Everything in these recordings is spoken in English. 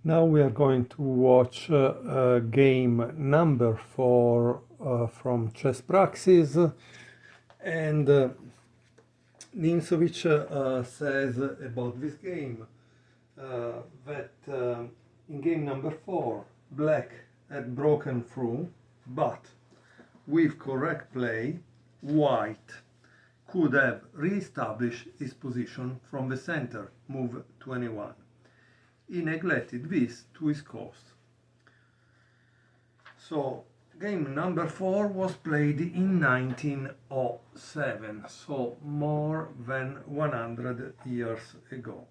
Now we are going to watch game number 4 from Chess Praxis, and Nimzowitsch says about this game that in game number 4 black had broken through, but with correct play white could have re-established his position from the center, move 21. He neglected this to his cost. So game number 4 was played in 1907, so more than 100 years ago.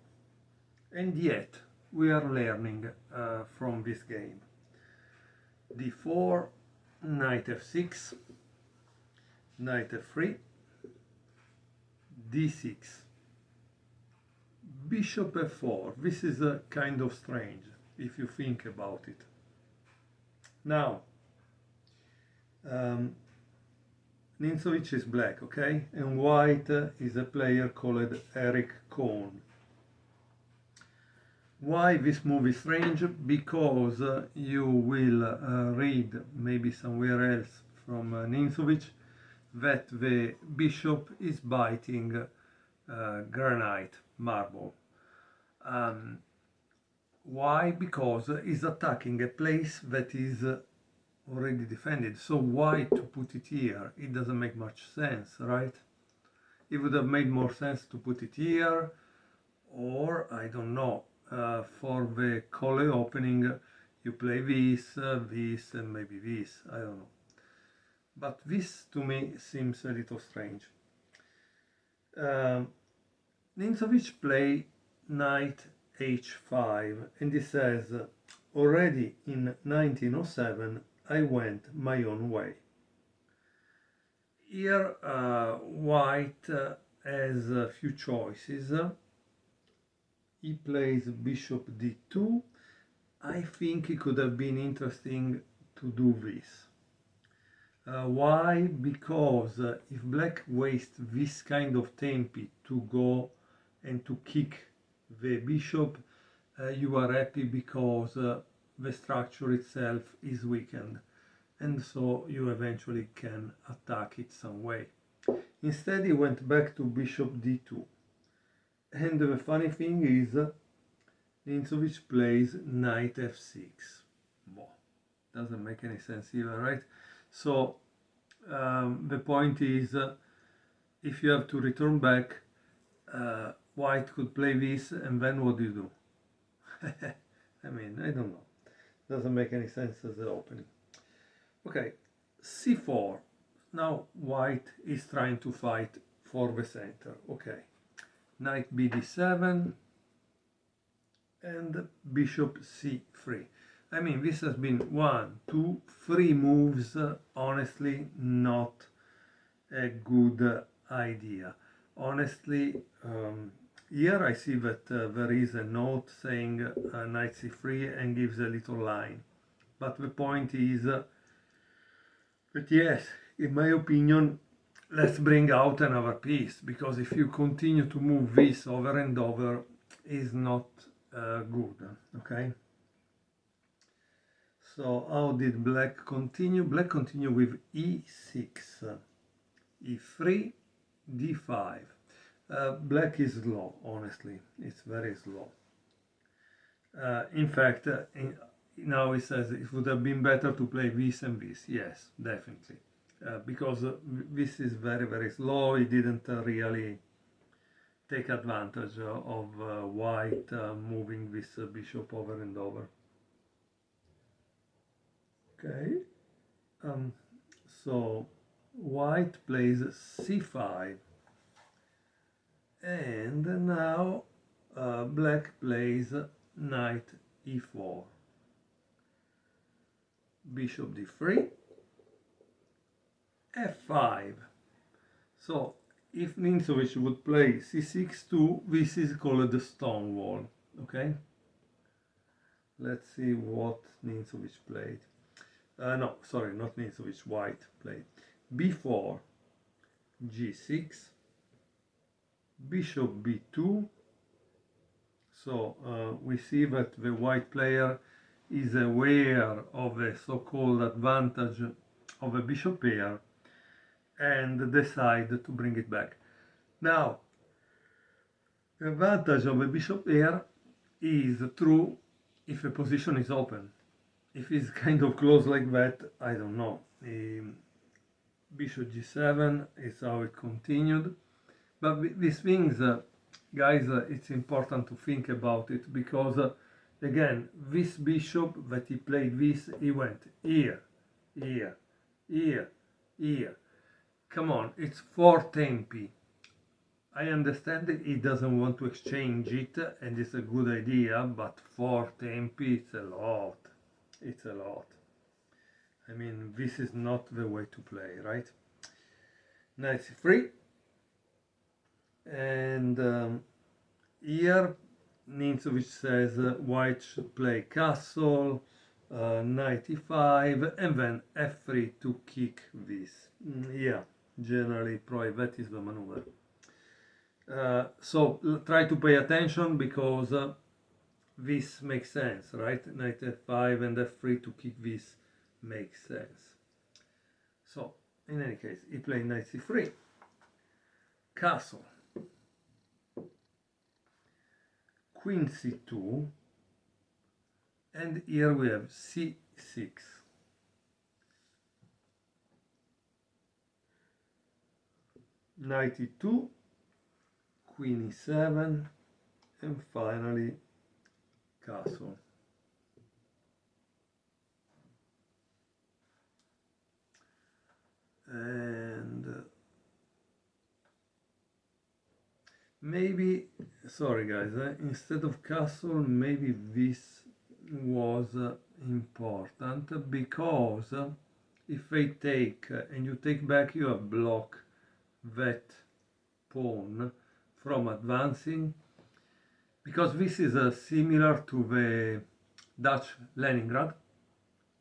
And yet we are learning from this game. d4, knight f6, knight f3, d6, bishop f4. This is kind of strange if you think about it. Now, Nimzowitsch is black, okay? And white is a player called Eric Cohn. Why this move is strange? Because you will read, maybe somewhere else from Nimzowitsch, that the bishop is biting granite, marble. Why? Because he's attacking a place that is already defended. So why to put it here? It doesn't make much sense, right? It would have made more sense to put it here, or I don't know, for the collar opening you play this, this, and maybe this, I don't know. But this to me seems a little strange. Nimzowitsch play knight h5, and he says, already in 1907 I went my own way. Here white has a few choices. He plays bishop d2. I think it could have been interesting to do this. Why? Because if black wastes this kind of tempi to go and to kick the bishop, you are happy because the structure itself is weakened, and so you eventually can attack it some way. Instead he went back to bishop d2. And the funny thing is, Nimzowitsch plays knight f6. Well, doesn't make any sense either, right? So the point is, if you have to return back, white could play this, and then what do you do? I mean, I don't know. Doesn't make any sense as an opening. Okay, c4. Now white is trying to fight for the center. Okay, knight bd7 and bishop c3. I mean, this has been 1, 2, 3 moves, honestly not a good idea. Honestly, here I see that there is a note saying knight c3 and gives a little line. But the point is that yes, in my opinion, let's bring out another piece, because if you continue to move this over and over, is not good, okay? So how did black continue? Black continued with e6, e3, d5. Black is slow, honestly, it's very slow. In fact, now he says it would have been better to play this and this. Yes, definitely. Because this is very, very slow. He didn't really take advantage of white moving this bishop over and over. Okay, so white plays c5, and now black plays knight e4, bishop d3, f5. So if Nimzowitsch would play c6 too, this is called the stone wall. Okay, let's see what Nimzowitsch played. No, sorry, not Nimzowitsch, white played b4, g6, bishop b2, So we see that the white player is aware of the so-called advantage of a bishop pair and decide to bring it back. Now, the advantage of a bishop pair is true if a position is open. If it's kind of close like that, I don't know. Bishop g7 is how it continued. But these things, guys, it's important to think about it because, again, this bishop that he played this, he went here, here, here, here. Come on, it's 4 tempi. I understand that he doesn't want to exchange it, and it's a good idea, but 4 tempi, it's a lot. It's a lot. I mean, this is not the way to play, right? Knight c3. And here Nimzowitsch says white should play castle, knight e5, and then f3 to kick this. Yeah, generally probably that is the maneuver. So try to pay attention because this makes sense, right? Knight f5 and f3 to kick this makes sense. So in any case, he played knight c3, castle, queen c2, and here we have c6. Knight e2, queen e7, and finally castle. And maybe, sorry guys, instead of castle, maybe this was important because if they take and you take back, you have block that pawn from advancing, because this is similar to the Dutch Leningrad,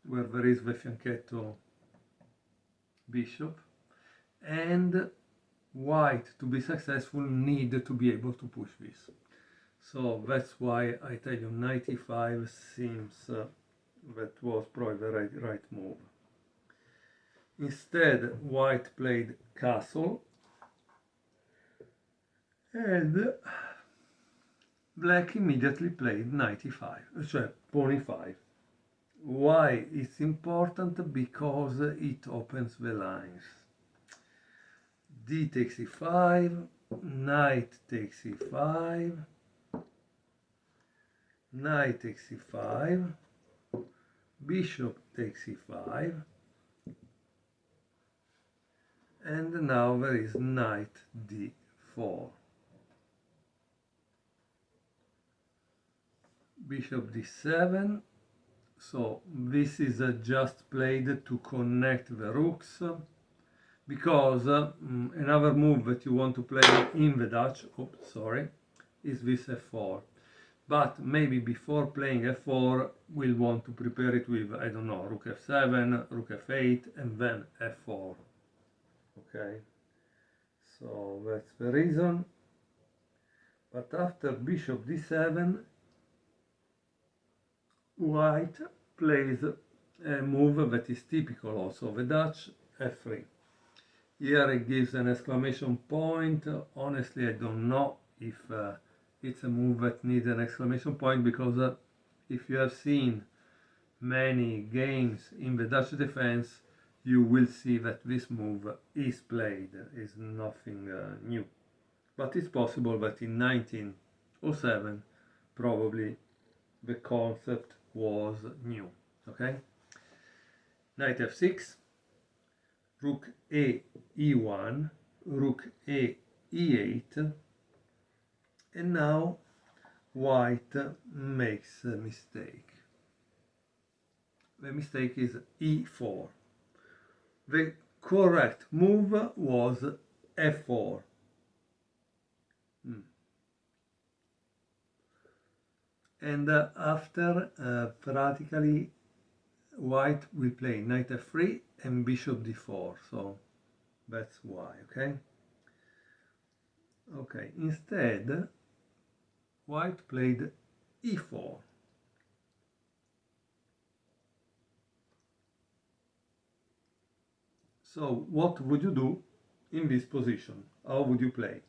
where there is the fianchetto bishop, and white, to be successful, need to be able to push this. So that's why I tell you knight e5 seems that was probably the right move. Instead, white played castle, and black immediately played knight e5, cioè pawn e5. Why it's important? Because it opens the lines. D takes e5, knight takes e5, knight takes e5, bishop takes e5, and now there is knight d4. Bishop d7, so this is just played to connect the rooks, because another move that you want to play in the Dutch, is this f4. But maybe before playing f4, we'll want to prepare it with, I don't know, rook f7, rook f8, and then f4. Okay, so that's the reason. But after bishop d7, white plays a move that is typical also of the Dutch, f3. Here it gives an exclamation point. Honestly, I don't know if it's a move that needs an exclamation point, because if you have seen many games in the Dutch defense, you will see that this move is played, is nothing new. But it's possible that in 1907 probably the concept was new. Okay, knight f6, rook a e1, rook a e8, and now white makes a mistake. The mistake is e4. The correct move was f4. And after practically white will play knight f3 and bishop d4, so that's why. Okay, instead white played e4. So what would you do in this position? How would you play?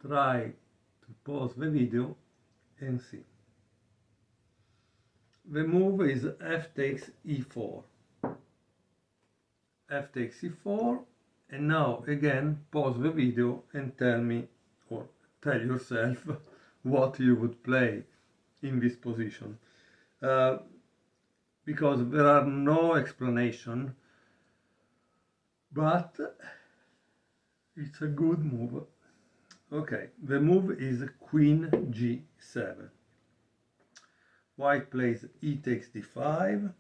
Try to pause the video and see. The move is f takes e4. F takes e4, and now again pause the video and tell me, or tell yourself, what you would play in this position. Because there are no explanation, but it's a good move. Okay, the move is queen g7. White plays e takes d5,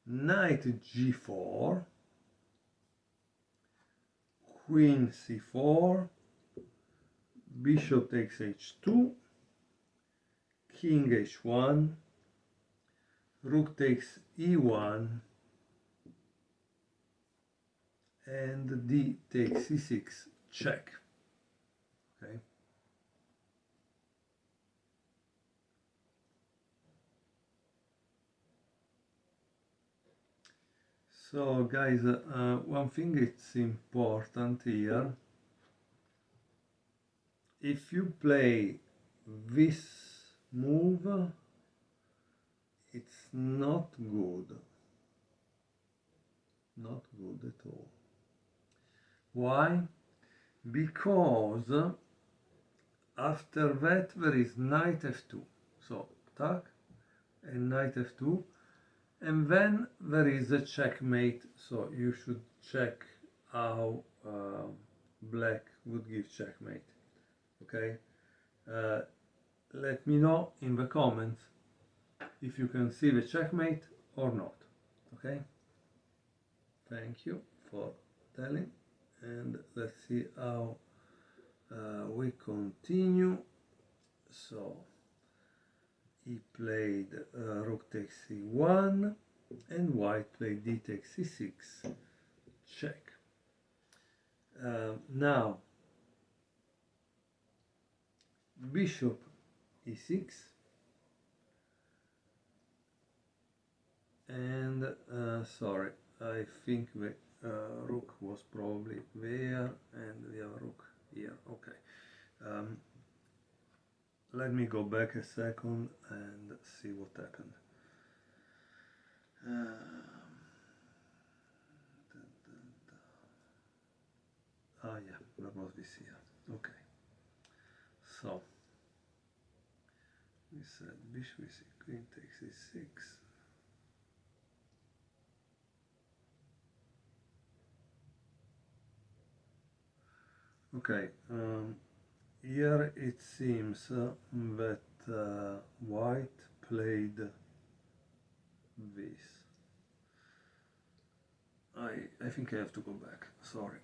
knight g4, queen c4, bishop takes h2, king h1, rook takes e1, and d takes c6, check. Okay. So guys, one thing it's important here. If you play this move, it's not good. Not good at all. Why? Because after that there is knight f2. So, tack, and knight f2. And then there is a checkmate, so you should check how black would give checkmate. Okay? Let me know in the comments if you can see the checkmate or not. Okay? Thank you for telling, and let's see how we continue. So he played rook takes c1 and white played d takes c6, check. Now bishop e6, and sorry, I think the rook was probably there and we have a rook here. Okay, let me go back a second and see what happened. Yeah, there was this here. Okay, so we said bishop e6, queen takes e6. Okay, here it seems that white played this. I think I have to go back, sorry.